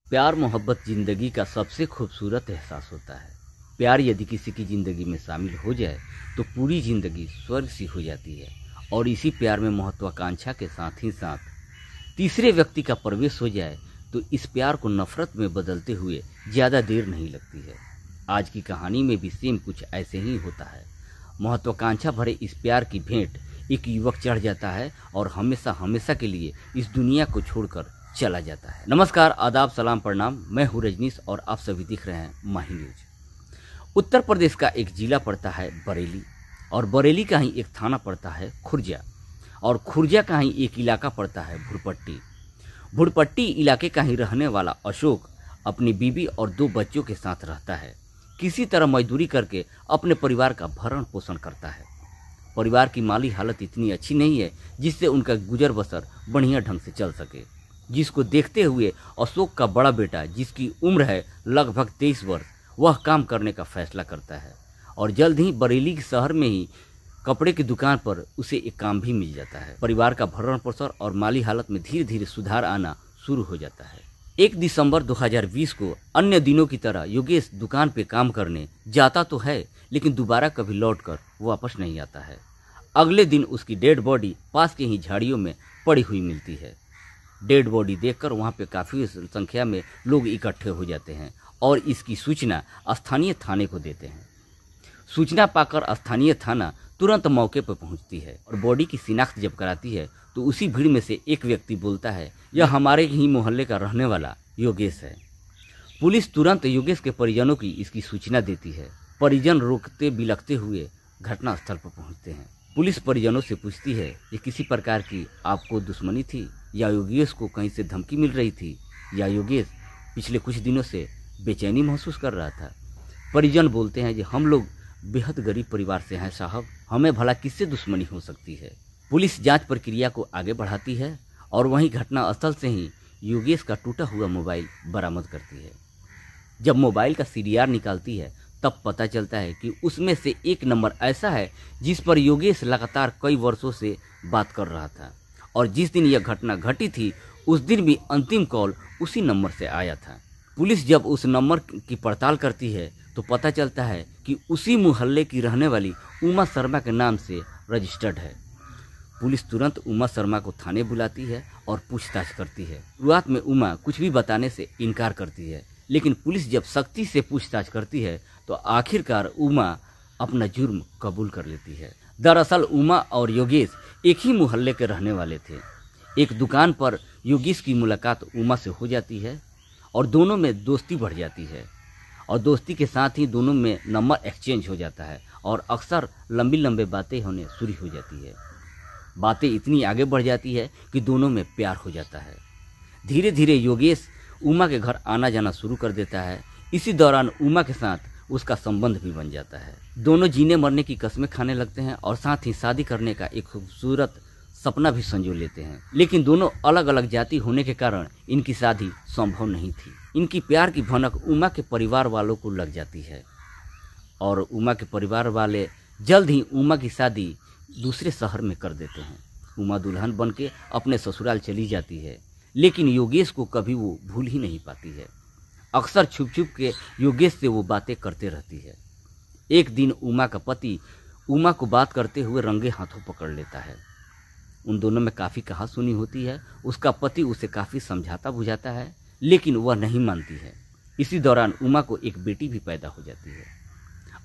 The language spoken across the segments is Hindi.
प्यार मोहब्बत ज़िंदगी का सबसे खूबसूरत एहसास होता है। प्यार यदि किसी की ज़िंदगी में शामिल हो जाए तो पूरी ज़िंदगी स्वर्ग सी हो जाती है। और इसी प्यार में महत्वाकांक्षा के साथ ही साथ तीसरे व्यक्ति का प्रवेश हो जाए तो इस प्यार को नफरत में बदलते हुए ज़्यादा देर नहीं लगती है। आज की कहानी में भी सेम कुछ ऐसे ही होता है। महत्वाकांक्षा भरे इस प्यार की भेंट एक युवक चढ़ जाता है और हमेशा हमेशा के लिए इस दुनिया को छोड़कर चला जाता है। नमस्कार, आदाब, सलाम, प्रणाम। मैं हूँ रजनीश और आप सभी दिख रहे हैं माही न्यूज। उत्तर प्रदेश का एक जिला पड़ता है बरेली और बरेली का ही एक थाना पड़ता है खुर्जा और खुर्जा का ही एक इलाका पड़ता है भुरपट्टी। भुरपट्टी इलाके का ही रहने वाला अशोक अपनी बीवी और 2 बच्चों के साथ रहता है। किसी तरह मजदूरी करके अपने परिवार का भरण पोषण करता है। परिवार की माली हालत इतनी अच्छी नहीं है जिससे उनका गुजर बसर बढ़िया ढंग से चल सके, जिसको देखते हुए अशोक का बड़ा बेटा, जिसकी उम्र है लगभग 23 वर्ष, वह काम करने का फैसला करता है और जल्द ही बरेली के शहर में ही कपड़े की दुकान पर उसे एक काम भी मिल जाता है। परिवार का भरण पोषण और माली हालत में धीरे धीरे सुधार आना शुरू हो जाता है। 1 दिसंबर 2020 को अन्य दिनों की तरह योगेश दुकान पे काम करने जाता तो है, लेकिन दोबारा कभी लौटकर वापस नहीं आता है। अगले दिन उसकी डेड बॉडी पास के ही झाड़ियों में पड़ी हुई मिलती है। डेड बॉडी देखकर वहां पे काफ़ी संख्या में लोग इकट्ठे हो जाते हैं और इसकी सूचना स्थानीय थाने को देते हैं। सूचना पाकर स्थानीय थाना तुरंत मौके पर पहुंचती है और बॉडी की शिनाख्त जब कराती है तो उसी भीड़ में से एक व्यक्ति बोलता है, यह हमारे ही मोहल्ले का रहने वाला योगेश है। पुलिस तुरंत योगेश के परिजनों की इसकी सूचना देती है। परिजन रोकते बिलखते हुए घटनास्थल पर पहुंचते हैं। पुलिस परिजनों से पूछती है, ये किसी प्रकार की आपको दुश्मनी थी या योगेश को कहीं से धमकी मिल रही थी या योगेश पिछले कुछ दिनों से बेचैनी महसूस कर रहा था। परिजन बोलते हैं कि हम लोग बेहद गरीब परिवार से हैं साहब, हमें भला किससे दुश्मनी हो सकती है। पुलिस जांच प्रक्रिया को आगे बढ़ाती है और वहीं घटनास्थल से ही योगेश का टूटा हुआ मोबाइल बरामद करती है। जब मोबाइल का CDR निकालती है तब पता चलता है कि उसमें से एक नंबर ऐसा है जिस पर योगेश लगातार कई वर्षों से बात कर रहा था और जिस दिन यह घटना घटी थी उस दिन भी अंतिम कॉल उसी नंबर से आया था। पुलिस जब उस नंबर की पड़ताल करती है तो पता चलता है कि उसी मोहल्ले की रहने वाली उमा शर्मा के नाम से रजिस्टर्ड है। पुलिस तुरंत उमा शर्मा को थाने बुलाती है और पूछताछ करती है। शुरुआत में उमा कुछ भी बताने से इनकार करती है, लेकिन पुलिस जब सख्ती से पूछताछ करती है तो आखिरकार उमा अपना जुर्म कबूल कर लेती है। दरअसल उमा और योगेश एक ही मोहल्ले के रहने वाले थे। एक दुकान पर योगेश की मुलाकात उमा से हो जाती है और दोनों में दोस्ती बढ़ जाती है और दोस्ती के साथ ही दोनों में नंबर एक्सचेंज हो जाता है और अक्सर लंबी बातें होने शुरू हो जाती है। बातें इतनी आगे बढ़ जाती है कि दोनों में प्यार हो जाता है। धीरे धीरे योगेश उमा के घर आना जाना शुरू कर देता है। इसी दौरान उमा के साथ उसका संबंध भी बन जाता है। दोनों जीने मरने की कस्में खाने लगते हैं और साथ ही शादी करने का एक खूबसूरत सपना भी संजो लेते हैं। लेकिन दोनों अलग अलग जाति होने के कारण इनकी शादी संभव नहीं थी। इनकी प्यार की भनक उमा के परिवार वालों को लग जाती है और उमा के परिवार वाले जल्द ही उमा की शादी दूसरे शहर में कर देते हैं। उमा दुल्हन बन के अपने ससुराल चली जाती है, लेकिन योगेश को कभी वो भूल ही नहीं पाती है। अक्सर छुप छुप के योगेश से वो बातें करते रहती है। एक दिन उमा का पति उमा को बात करते हुए रंगे हाथों पकड़ लेता है। उन दोनों में काफ़ी कहासुनी होती है। उसका पति उसे काफ़ी समझाता बुझाता है, लेकिन वह नहीं मानती है। इसी दौरान उमा को एक बेटी भी पैदा हो जाती है।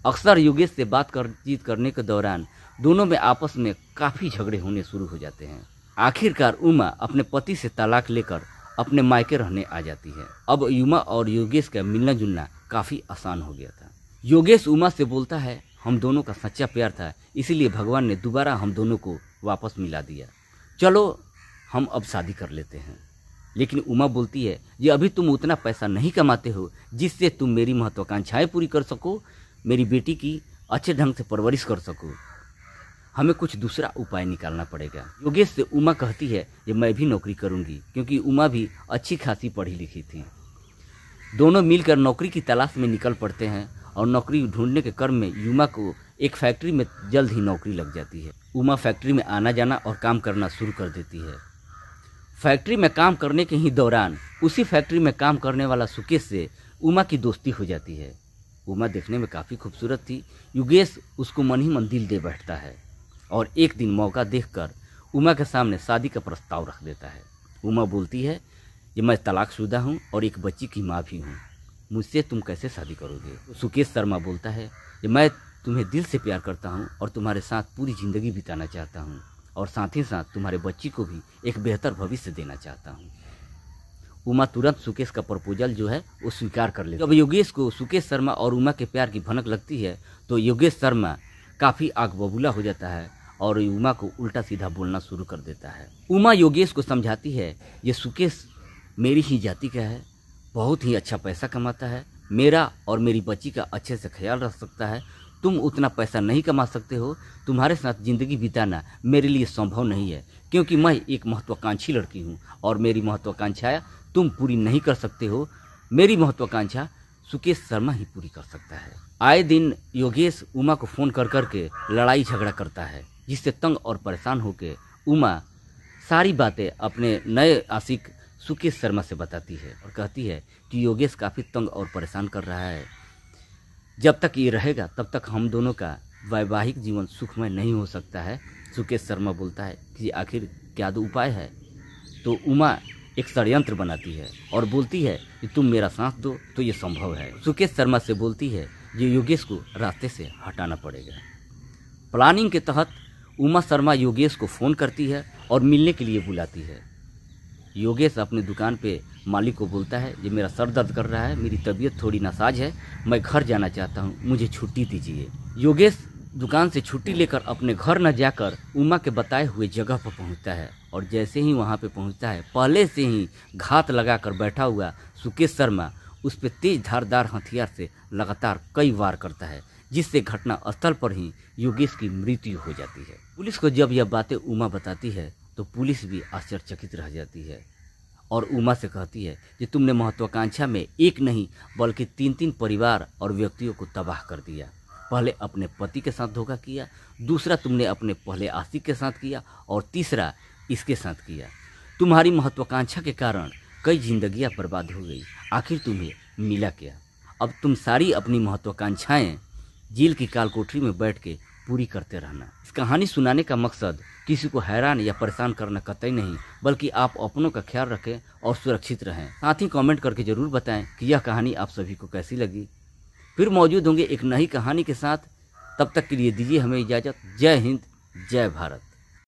अक्सर योगेश से बातचीत करने के दौरान दोनों में आपस में काफ़ी झगड़े होने शुरू हो जाते हैं। आखिरकार उमा अपने पति से तलाक लेकर अपने मायके रहने आ जाती है। अब उमा और योगेश का मिलना जुलना काफ़ी आसान हो गया था। योगेश उमा से बोलता है, हम दोनों का सच्चा प्यार था, इसीलिए भगवान ने दोबारा हम दोनों को वापस मिला दिया। चलो हम अब शादी कर लेते हैं। लेकिन उमा बोलती है, ये अभी तुम उतना पैसा नहीं कमाते हो जिससे तुम मेरी महत्वाकांक्षाएं पूरी कर सको, मेरी बेटी की अच्छे ढंग से परवरिश कर सको। हमें कुछ दूसरा उपाय निकालना पड़ेगा। योगेश से उमा कहती है कि मैं भी नौकरी करूंगी, क्योंकि उमा भी अच्छी खासी पढ़ी लिखी थी। दोनों मिलकर नौकरी की तलाश में निकल पड़ते हैं और नौकरी ढूंढने के क्रम में उमा को एक फैक्ट्री में जल्द ही नौकरी लग जाती है। उमा फैक्ट्री में आना जाना और काम करना शुरू कर देती है। फैक्ट्री में काम करने के ही दौरान उसी फैक्ट्री में काम करने वाला सुकेश से उमा की दोस्ती हो जाती है। उमा देखने में काफ़ी खूबसूरत थी। योगेश उसको मन ही मन दिल दे बैठता है और एक दिन मौका देखकर उमा के सामने शादी का प्रस्ताव रख देता है। उमा बोलती है कि मैं तलाकशुदा हूँ और एक बच्ची की माँ भी हूँ, मुझसे तुम कैसे शादी करोगे। सुकेश शर्मा बोलता है कि मैं तुम्हें दिल से प्यार करता हूँ और तुम्हारे साथ पूरी ज़िंदगी बिताना चाहता हूँ और साथ ही साथ तुम्हारे बच्ची को भी एक बेहतर भविष्य देना चाहता हूँ। उमा तुरंत सुकेश का प्रपोजल जो है वो स्वीकार कर लेती है। जब योगेश को सुकेश शर्मा और उमा के प्यार की भनक लगती है तो योगेश शर्मा काफ़ी आग बबूला हो जाता है और उमा को उल्टा सीधा बोलना शुरू कर देता है। उमा योगेश को समझाती है ये सुकेश मेरी ही जाति का है, बहुत ही अच्छा पैसा कमाता है, मेरा और मेरी बच्ची का अच्छे से ख्याल रख सकता है। तुम उतना पैसा नहीं कमा सकते हो, तुम्हारे साथ ज़िंदगी बिताना मेरे लिए संभव नहीं है क्योंकि मैं एक महत्वाकांक्षी लड़की हूँ और मेरी महत्वाकांक्षाएं तुम पूरी नहीं कर सकते हो। मेरी महत्वाकांक्षा सुकेश शर्मा ही पूरी कर सकता है। आए दिन योगेश उमा को फ़ोन कर करके लड़ाई झगड़ा करता है, जिससे तंग और परेशान होकर उमा सारी बातें अपने नए आशिक सुकेश शर्मा से बताती है और कहती है कि योगेश काफ़ी तंग और परेशान कर रहा है, जब तक ये रहेगा तब तक हम दोनों का वैवाहिक जीवन सुखमय नहीं हो सकता है। सुकेश शर्मा बोलता है कि आखिर क्या दो उपाय है। तो उमा एक षड्यंत्र बनाती है और बोलती है कि तुम मेरा साथ दो तो ये संभव है। सुकेश शर्मा से बोलती है कि योगेश को रास्ते से हटाना पड़ेगा। प्लानिंग के तहत उमा शर्मा योगेश को फ़ोन करती है और मिलने के लिए बुलाती है। योगेश अपनी दुकान पे मालिक को बोलता है ये मेरा सर दर्द कर रहा है, मेरी तबीयत थोड़ी नासाज है, मैं घर जाना चाहता हूँ, मुझे छुट्टी दीजिए। योगेश दुकान से छुट्टी लेकर अपने घर न जाकर उमा के बताए हुए जगह पर पहुँचता है और जैसे ही वहाँ पे पहुँचता है पहले से ही घात लगाकर बैठा हुआ सुकेश शर्मा उस पर तेज धारदार हथियार से लगातार कई वार करता है, जिससे घटना स्थल पर ही योगेश की मृत्यु हो जाती है। पुलिस को जब यह बातें उमा बताती है तो पुलिस भी आश्चर्यचकित रह जाती है और उमा से कहती है कि तुमने महत्वाकांक्षा में एक नहीं बल्कि 3-3 परिवार और व्यक्तियों को तबाह कर दिया। पहले अपने पति के साथ धोखा किया, दूसरा तुमने अपने पहले आशिक के साथ किया और तीसरा इसके साथ किया। तुम्हारी महत्वाकांक्षा के कारण कई जिंदगियां बर्बाद हो गई, आखिर तुम्हें मिला क्या। अब तुम सारी अपनी महत्वाकांक्षाएं जेल की काल कोठरी में बैठ के पूरी करते रहना। इस कहानी सुनाने का मकसद किसी को हैरान या परेशान करना कतई नहीं, बल्कि आप अपनों का ख्याल रखें और सुरक्षित रहें। साथ ही कमेंट करके ज़रूर बताएं कि यह कहानी आप सभी को कैसी लगी। फिर मौजूद होंगे एक नई कहानी के साथ, तब तक के लिए दीजिए हमें इजाज़त। जय हिंद, जय भारत।